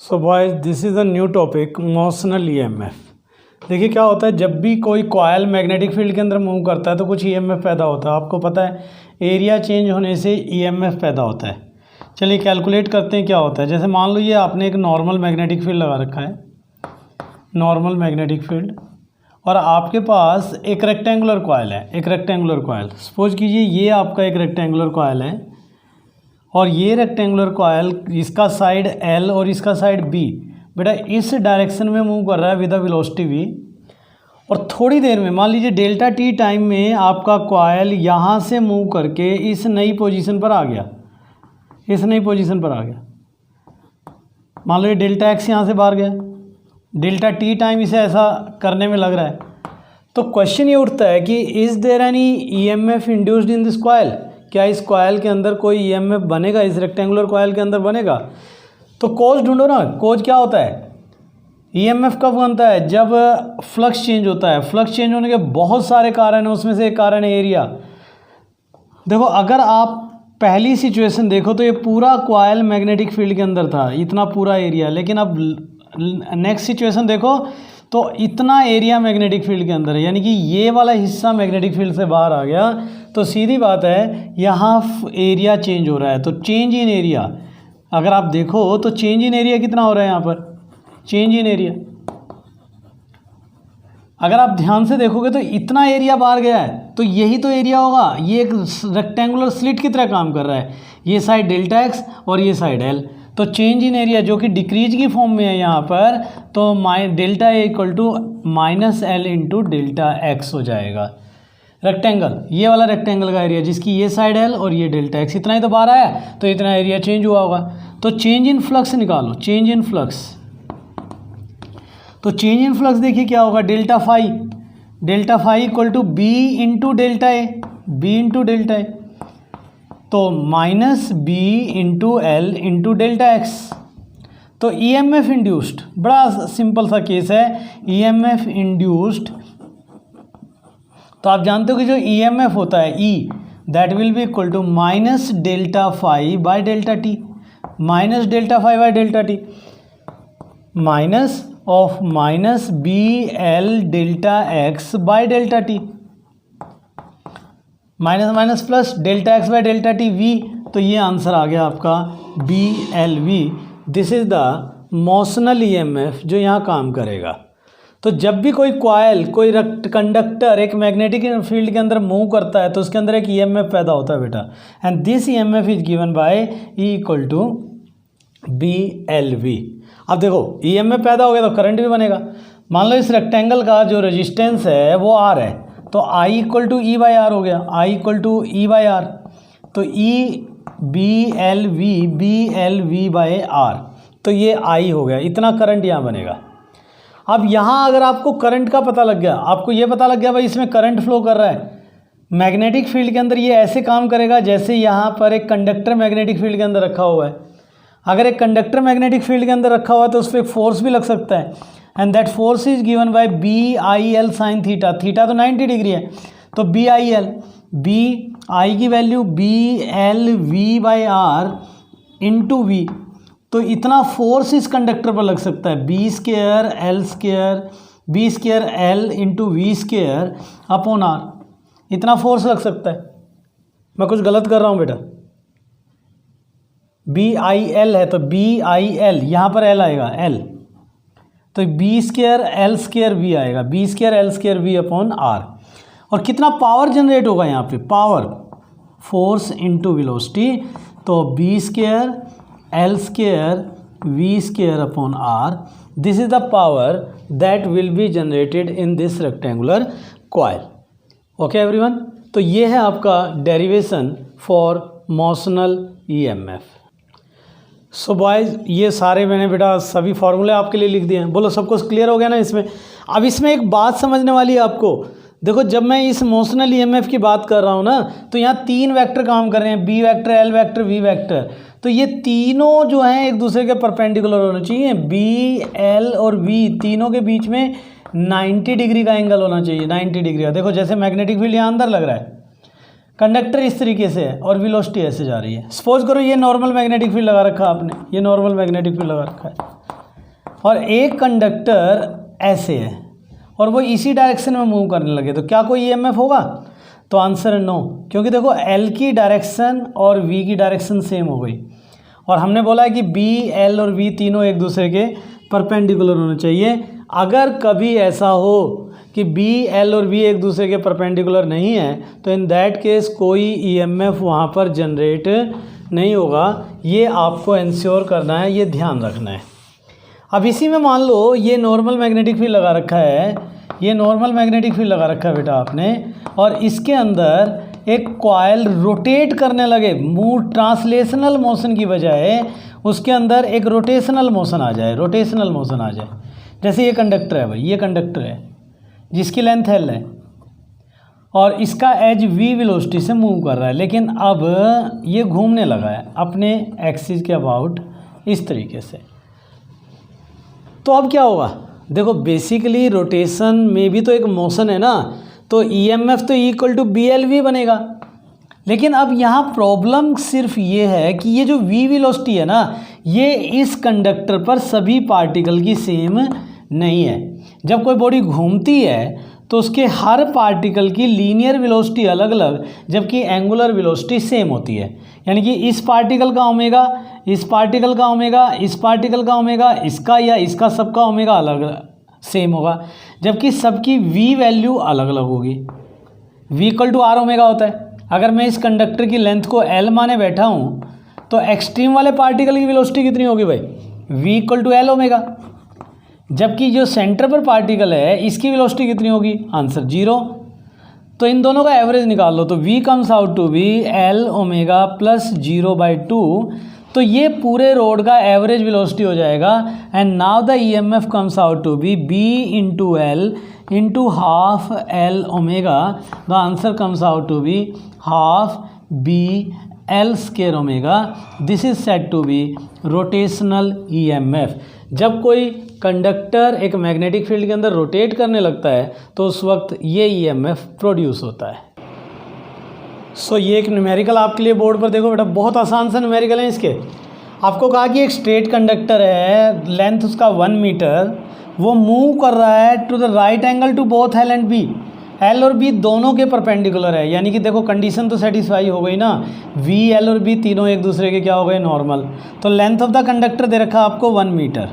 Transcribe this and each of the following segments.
So boys this is a new topic motional EMF. देखिए क्या होता है, जब भी कोई कॉयल मैग्नेटिक फील्ड के अंदर मूव करता है तो कुछ ईएमएफ पैदा होता है। आपको पता है एरिया चेंज होने से ईएमएफ पैदा होता है। चलिए कैलकुलेट करते हैं क्या होता है। जैसे मान लो ये आपने एक नॉर्मल मैग्नेटिक फील्ड लगा रखा है, नॉर्मल मैग्नेटिक फील्ड, और आपके पास एक रेक्टेंगुलर कॉयल है, एक रेक्टेंगुलर कॉयल। सपोज कीजिए ये आपका एक रेक्टेंगुलर कॉयल है और ये रेक्टेंगुलर कॉयल, इसका साइड L और इसका साइड B बेटा इस डायरेक्शन में मूव कर रहा है विद अ वेलोसिटी V। और थोड़ी देर में मान लीजिए डेल्टा टी टाइम में आपका कॉयल यहाँ से मूव करके इस नई पोजीशन पर आ गया, इस नई पोजीशन पर आ गया। मान लो ये डेल्टा एक्स यहाँ से बाहर गया, डेल्टा टी टाइम इसे ऐसा करने में लग रहा है। तो क्वेश्चन ये उठता है कि is there any EMF induced in this coil? क्या इस कॉयल के अंदर कोई ईएमएफ बनेगा, इस रेक्टेंगुलर कॉयल के अंदर बनेगा? तो कोज ढूंढो ना। कोज क्या होता है? ईएमएफ कब बनता है? जब फ्लक्स चेंज होता है। फ्लक्स चेंज होने के बहुत सारे कारण हैं, उसमें से एक कारण है एरिया। देखो अगर आप पहली सिचुएशन देखो तो ये पूरा कॉयल मैग्नेटिक फील्ड के अंदर था, इतना पूरा एरिया। लेकिन अब नेक्स्ट सिचुएशन देखो तो इतना एरिया मैग्नेटिक फील्ड के अंदर है, यानी कि ये वाला हिस्सा मैग्नेटिक फील्ड से बाहर आ गया। तो सीधी बात है यहाँ एरिया चेंज हो रहा है। तो चेंज इन एरिया अगर आप देखो तो चेंज इन एरिया कितना हो रहा है यहाँ पर? चेंज इन एरिया अगर आप ध्यान से देखोगे तो इतना एरिया बाहर गया है, तो यही तो एरिया होगा। ये एक रेक्टेंगुलर स्लिट की तरह काम कर रहा है, ये साइड डेल्टा एक्स और ये साइड एल। तो चेंज इन एरिया जो कि डिक्रीज की फॉर्म में है यहाँ पर, तो delta A equal to minus L into delta X हो जाएगा। रेक्टेंगल, ये वाला रेक्टेंगल का एरिया जिसकी ये साइड एल और ये डेल्टा एक्स, इतना ही तो बाहर आया, तो इतना एरिया चेंज हुआ होगा। तो चेंज इन फ्लक्स निकालो, चेंज इन फ्लक्स। तो चेंज इन फ्लक्स देखिए क्या होगा, delta phi, delta phi equal to B into delta A, B into delta A. तो minus B into L into delta X. तो ईएमएफ इंड्यूस्ड, बड़ा simple सा case है, EMF induced. तो आप जानते हो कि जो ईएमएफ होता है E, that will be equal to minus delta phi by delta T, minus delta phi by delta T, minus of minus B L delta X by delta T, minus minus plus delta X by delta T V. तो ये answer आ गया आपका B L V. This is the motional EMF जो यहाँ काम करेगा। तो जब भी कोई कॉयल, कोई कंडक्टर एक मैग्नेटिक फील्ड के अंदर मूव करता है तो उसके अंदर एक ईएमएफ पैदा होता है बेटा, and this EMF is given by E equal to B L V. अब देखो ईएमएफ पैदा हो गया तो करंट भी बनेगा। मान लो इस रेक्टेंगल का जो रेजिस्टेंस है वो आर है, तो I equal to E by R हो गया, I equal to E by R. तो E B L V by R, तो ये I हो गया, इतना करंट यहाँ बनेगा। अब यहाँ अगर आपको करंट का पता लग गया, आपको ये पता लग गया भाई इसमें करंट फ्लो कर रहा है, मैग्नेटिक फील्ड के अंदर ये ऐसे काम करेगा जैसे यहाँ पर एक कंडक्टर मैग्नेटिक फील्ड के अंदर रखा हुआ है। अगर एक कंडक्टर मैग्नेटिक फील्ड के अंदर रखा हुआ है तो उस पर एक फोर्स भी लग सकता है, and that force is given by B I L sine theta. Theta तो 90 डिग्री है, तो B I L, B I की value B L V by R into V. तो इतना फोर्स इस कंडक्टर पर लग सकता है, B square L square, B square L into V square upon R, इतना फोर्स लग सकता है। मैं कुछ गलत कर रहा हूँ बेटा? बी आई एल है तो बी आई एल, यहाँ पर एल आएगा एल, तो B square L square V आएगा, B square L square V upon R. और कितना पावर जनरेट होगा यहाँ पे? पावर, फोर्स इंटू वेलोसिटी, तो B square L square V square upon R. This is the power that will be generated in this rectangular coil. Okay everyone, तो ये है आपका derivation for motional EMF. So boys ये सारे मैंने बेटा सभी फार्मूले आपके लिए लिख दिए हैं। बोलो सबको क्लियर हो गया ना इसमें? अब इसमें एक बात समझने वाली है आपको। देखो जब मैं इस मोशनल ईएमएफ की बात कर रहा हूँ ना, तो यहाँ तीन वेक्टर काम कर रहे हैं, B vector, L vector, V vector. तो ये तीनों जो हैं एक दूसरे के परपेंडिकुलर होने चाहिए। बी एल और वी तीनों के बीच में 90 डिग्री का एंगल होना चाहिए, 90 डिग्री का। देखो जैसे मैग्नेटिक फील्ड यहाँ अंदर लग रहा है, कंडक्टर इस तरीके से है और वेलोसिटी ऐसे जा रही है। सपोज करो ये नॉर्मल मैग्नेटिक फील्ड लगा रखा आपने, ये नॉर्मल मैग्नेटिक फील्ड लगा रखा है, और एक कंडक्टर ऐसे है और वो इसी डायरेक्शन में मूव करने लगे, तो क्या कोई ईएमएफ होगा? तो आंसर है नो, क्योंकि देखो एल की डायरेक्शन और वी की डायरेक्शन सेम हो गई, और हमने बोला है कि बी, एल और वी तीनों एक दूसरे के परपेंडिकुलर होने चाहिए। अगर कभी ऐसा हो कि बी, एल और वी एक दूसरे के परपेंडिकुलर नहीं है, तो इन दैट केस कोई ईएमएफ वहाँ पर जनरेट नहीं होगा। ये आपको इंश्योर करना है, ये ध्यान रखना है। अब इसी में मान लो ये नॉर्मल मैग्नेटिक फील्ड लगा रखा है, ये नॉर्मल मैग्नेटिक फील्ड लगा रखा है बेटा आपने, और इसके अंदर एक कॉइल रोटेट करने लगे, मूव ट्रांसलेशनल मोशन की बजाय उसके अंदर एक रोटेशनल मोशन आ जाए, रोटेशनल मोशन आ जाए। जैसे ये कंडक्टर है भाई, ये कंडक्टर है जिसकी लेंथ एल है और इसका एज वी वेलोसिटी से मूव कर रहा है, लेकिन अब ये घूमने लगा है अपने एक्सिस के अबाउट इस तरीके से। तो अब क्या होगा? देखो बेसिकली रोटेशन में भी तो एक मोशन है ना, तो ईएमएफ तो equal to B L V बनेगा। लेकिन अब यहाँ प्रॉब्लम सिर्फ ये है कि ये जो वी वेलोसिटी है ना, ये इस कंडक्टर पर सभी पार्टिकल की सेम नहीं है। जब कोई बॉडी घूमती है तो उसके हर पार्टिकल की लीनियर वेलोसिटी अलग अलग, जबकि एंगुलर वेलोसिटी सेम होती है। यानी कि इस पार्टिकल का ओमेगा, इस पार्टिकल का ओमेगा, इस पार्टिकल का ओमेगा, इसका या इसका सबका ओमेगा अलग सेम होगा, जबकि सबकी वी वैल्यू अलग अलग होगी। V equal to R omega होता है। अगर मैं इस कंडक्टर की लेंथ को एल माने बैठा हूँ तो एक्सट्रीम वाले पार्टिकल की वेलोसिटी कितनी होगी भाई? V equal to L omega. जबकि जो सेंटर पर पार्टिकल है इसकी वेलोसिटी कितनी होगी? आंसर 0। तो इन दोनों का एवरेज निकाल लो, तो v comes out to B L omega plus 0/2। तो ये पूरे रोड का एवरेज वेलोसिटी हो जाएगा। And now the EMF comes out to be b into L into half L omega. The answer comes out to be half b L square omega. This is said to be rotational EMF. जब कोई conductor एक magnetic field के अंदर rotate करने लगता है तो उस वक्त ये ईएमएफ प्रोड्यूस होता है। सो ये एक न्यूमेरिकल आपके लिए बोर्ड पर देखो बेटा, बहुत आसान सा न्यूमेरिकल है इसके। आपको कहा कि एक स्ट्रेट कंडक्टर है, लेंथ उसका 1 मीटर, वो मूव कर रहा है to the right angle to both L and B. L और बी दोनों के परपेंडिकुलर है, यानी कि देखो कंडीशन तो सेटिस्फाई हो गई ना, वी, एल और बी तीनों एक दूसरे के क्या हो गए? नॉर्मल। तो लेंथ ऑफ द कंडक्टर दे रखा आपको 1 मीटर,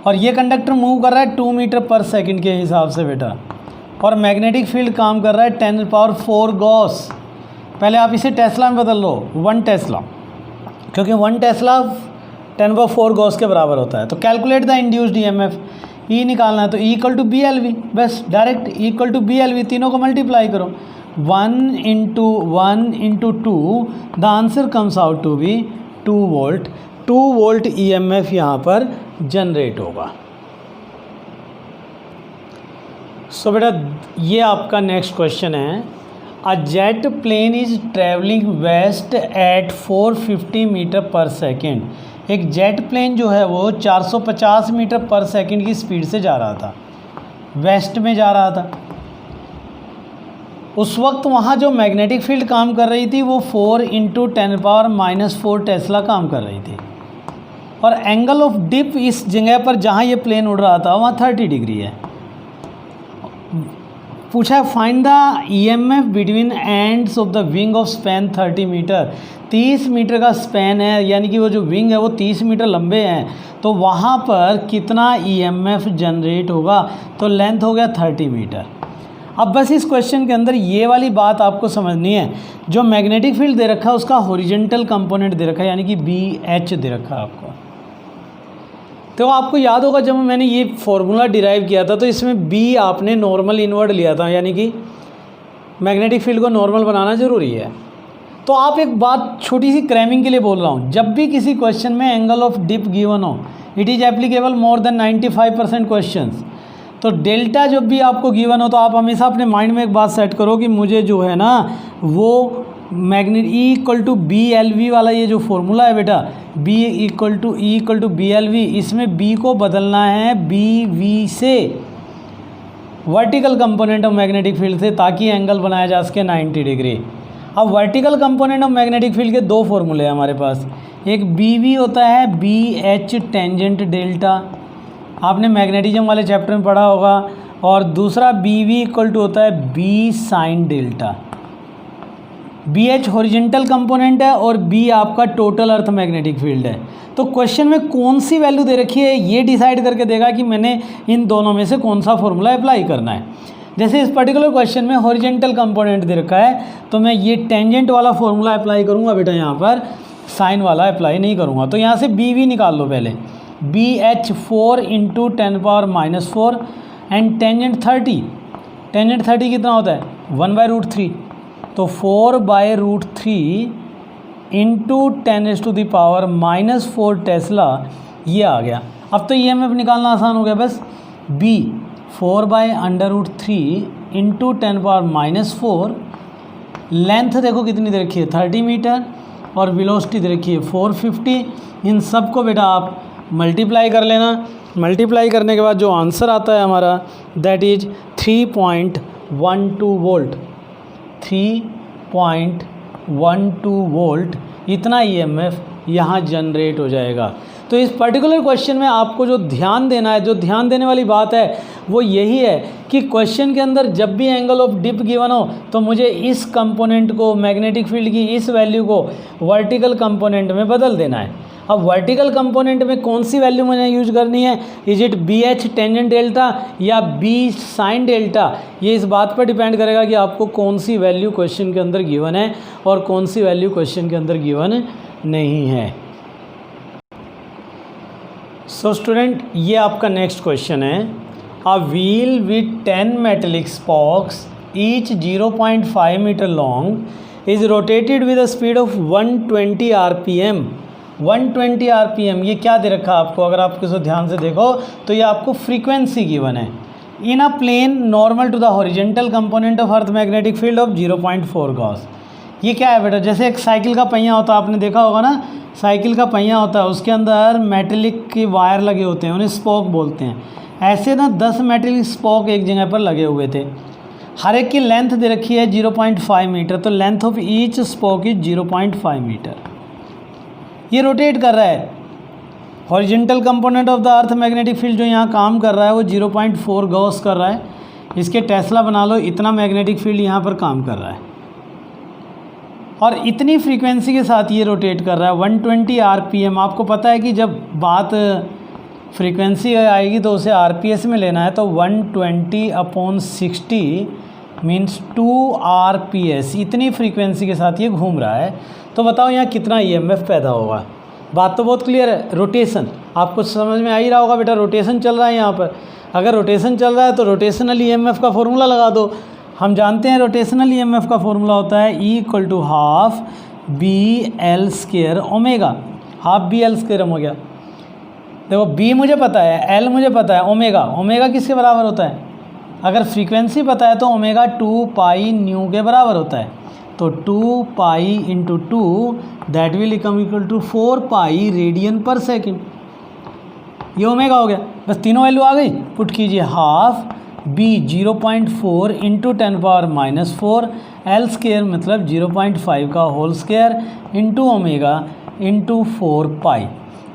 और ये कंडक्टर मूव कर रहा है 2 मीटर पर सेकंड के हिसाब से बेटा, और मैग्नेटिक फील्ड काम कर रहा है 10⁴ गॉस। पहले आप इसे टेस्ला में बदल लो, 1 टेस्ला, क्योंकि 1 टेस्ला 10⁴ गॉस के बराबर होता है। तो calculate the induced EMF, E निकालना है, तो E equal to B L V, बस direct E equal to B L V, तीनों को मल्टीप्लाई करो, 1 into 1 into 2, the answer comes out to be 2 volt. 2 volt EMF यहाँ पर जनरेट होगा। सो बेटा ये आपका नेक्स्ट क्वेश्चन है। A jet plane is travelling west at 450 metre per second. एक जेट प्लेन जो है वो 450 मीटर पर सेकेंड की स्पीड से जा रहा था, वेस्ट में जा रहा था। उस वक्त वहाँ जो मैग्नेटिक फील्ड काम कर रही थी वो 4 इंटू 10⁻⁻⁴ टेस्ला काम कर रही थी, और एंगल ऑफ डिप इस जगह पर जहाँ ये प्लेन उड़ रहा था वहाँ 30 डिग्री है। पूछा है find the EMF between ends of the wing of span 30 metre. 30 metre का स्पैन है, यानी कि वो जो विंग है वो 30 मीटर लंबे हैं, तो वहाँ पर कितना ईएमएफ जनरेट होगा? तो लेंथ हो गया 30 मीटर। अब बस इस क्वेश्चन के अंदर ये वाली बात आपको समझनी है, जो मैग्नेटिक फील्ड दे रखा है उसका हॉरिजॉन्टल कंपोनेंट दे रखा है, यानी कि BH दे रखा है आपको। तो आपको याद होगा जब मैंने ये फॉर्मूला डिराइव किया था तो इसमें B आपने नॉर्मल इनवर्ड लिया था, यानी कि मैग्नेटिक फील्ड को नॉर्मल बनाना ज़रूरी है। तो आप एक बात छोटी सी क्रैमिंग के लिए बोल रहा हूँ, जब भी किसी क्वेश्चन में एंगल ऑफ डिप गिवन हो, it is applicable more than 95% questions. तो डेल्टा जब भी आपको गिवन हो तो आप हमेशा अपने माइंड में एक बात सेट करो कि मुझे जो है ना वो magnet E equal to BLV वाला ये जो फॉर्मूला है बेटा, B equal to E equal to BLV, इसमें B को बदलना है BV से, vertical component of magnetic field से, ताकि एंगल बनाया जा सके 90 डिग्री। अब vertical component of magnetic field के 2 फॉर्मूले हैं हमारे पास, एक BV होता है BH टेंजेंट डेल्टा, आपने मैग्नेटिज्म वाले चैप्टर में पढ़ा होगा। और दूसरा बी वी इक्वल टू होता है B sine delta. B H horizontal component है और बी आपका टोटल अर्थ मैग्नेटिक फील्ड है। तो क्वेश्चन में कौन सी वैल्यू दे रखी है ये डिसाइड करके देगा कि मैंने इन दोनों में से कौन सा फॉर्मूला अप्लाई करना है। जैसे इस पर्टिकुलर क्वेश्चन में हॉरिजेंटल कंपोनेंट दे रखा है तो मैं ये टेंजेंट वाला फॉर्मूला अप्लाई करूँगा बेटा, यहाँ पर साइन वाला अप्लाई नहीं करूँगा। तो यहाँ से बी वी निकाल लो पहले, B H 4 into 10⁻⁻4 and tangent 30। Tangent 30 कितना होता है 1/√3, तो 4/√3 इंटू 10⁻⁻4 टेस्ला ये आ गया। अब तो EMF निकालना आसान हो गया, बस B 4/√3 इंटू 10⁻⁻4, लेंथ देखो कितनी दे रखी है 30 मीटर और वेलोसिटी दे रखी है 450। इन सब को बेटा आप मल्टीप्लाई कर लेना। मल्टीप्लाई करने के बाद जो आंसर आता है हमारा दैट इज 3.12 वोल्ट। 3.12 वोल्ट इतना EMF यहाँ जनरेट हो जाएगा। तो इस पर्टिकुलर क्वेश्चन में आपको जो ध्यान देना है, जो ध्यान देने वाली बात है वो यही है कि क्वेश्चन के अंदर जब भी एंगल ऑफ डिप गिवन हो तो मुझे इस कंपोनेंट को, मैग्नेटिक फील्ड की इस वैल्यू को वर्टिकल कंपोनेंट में बदल देना है। अब वर्टिकल कंपोनेंट में कौन सी वैल्यू मुझे यूज करनी है, is it be H tangent delta या बी साइन डेल्टा, ये इस बात पर डिपेंड करेगा कि आपको कौन सी वैल्यू क्वेश्चन के अंदर गिवन है और कौन सी वैल्यू क्वेश्चन के अंदर गिवन नहीं है। सो स्टूडेंट, ये आपका नेक्स्ट क्वेश्चन है। A wheel with 10 metallic spokes each 0.5 metre long is rotated with a speed of 120 RPM। 120 RPM ये क्या दे रखा है आपको, अगर आप किसी ध्यान से देखो तो ये आपको फ्रीक्वेंसी गिवन है in a plane normal to the horizontal component of earth magnetic field of 0.4 gauss. ये क्या है बेटा, जैसे एक साइकिल का पहिया होता है, आपने देखा होगा ना, साइकिल का पहिया होता है उसके अंदर मेटेलिक के वायर लगे होते हैं, उन्हें स्पोक बोलते हैं। ऐसे ना 10 मेटेलिक स्पोक एक जगह पर लगे हुए थे, हर एक की लेंथ दे रखी है 0.5 मीटर, तो length of each spoke is 0.5 metre. ये रोटेट कर रहा है, horizontal component of the earth magnetic field जो यहाँ काम कर रहा है वो 0.4 गॉस कर रहा है। इसके टेस्ला बना लो, इतना मैग्नेटिक फील्ड यहाँ पर काम कर रहा है और इतनी फ्रीक्वेंसी के साथ ये रोटेट कर रहा है 120 RPM। आपको पता है कि जब बात फ्रीक्वेंसी आएगी तो उसे RPS में लेना है, तो 120/60 मीन्स 2 RPS, इतनी फ्रीक्वेंसी के साथ ये घूम रहा है। तो बताओ यहाँ कितना EMF पैदा होगा। बात तो बहुत क्लियर है, रोटेशन आपको समझ में आ ही रहा होगा बेटा, रोटेशन चल रहा है यहाँ पर। अगर रोटेशन चल रहा है तो रोटेशनल EMF का फॉर्मूला लगा दो। हम जानते हैं रोटेशनल EMF का फॉर्मूला होता है E = ½ BL² ओमेगा। ½ BL² हो गया। देखो B मुझे पता है, L मुझे पता है, ओमेगा किसके बराबर होता है, अगर फ्रीक्वेंसी पता है तो ओमेगा 2 पाई न्यू के बराबर होता है। तो 2 pi into 2 that will equal to 4 pi radian per second. ये ओमेगा हो गया, बस तीनों वैल्यू आ गई, पुट कीजिए। ½ B 0.4 इंटू 10⁻⁻4 L² मतलब 0.5 का whole square into omega into 4 pi.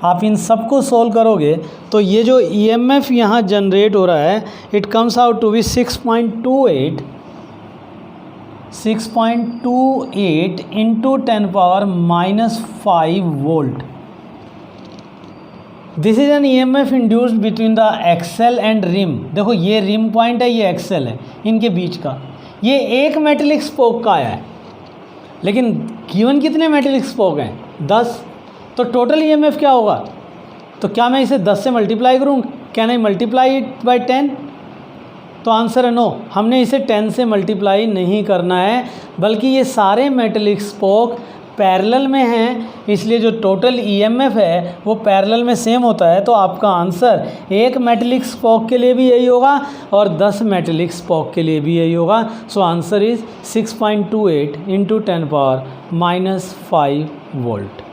आप इन सबको सोल्व करोगे तो ये जो EMF यहाँ जनरेट हो रहा है it comes out to be 6.28 into 10⁻⁻5 volt. This is an EMF induced between the axle and rim. देखो ये रिम पॉइंट है, ये एक्सेल है, इनके बीच का ये एक मेटेलिक स्पोक का आया है, लेकिन गिवन कितने मेटेलिक स्पोक हैं 10। तो टोटल EMF क्या होगा, तो क्या मैं इसे 10 से मल्टीप्लाई करूँ, can I multiply it by 10? तो आंसर है नो, हमने इसे 10 से मल्टीप्लाई नहीं करना है, बल्कि ये सारे मेटेलिक स्पोक पैरेलल में हैं, इसलिए जो टोटल EMF है वो पैरेलल में सेम होता है। तो आपका आंसर एक मेटेलिक स्पोक के लिए भी यही होगा और 10 मेटेलिक स्पोक के लिए भी यही होगा। So answer is 6.28 into 10⁻⁻5 volt.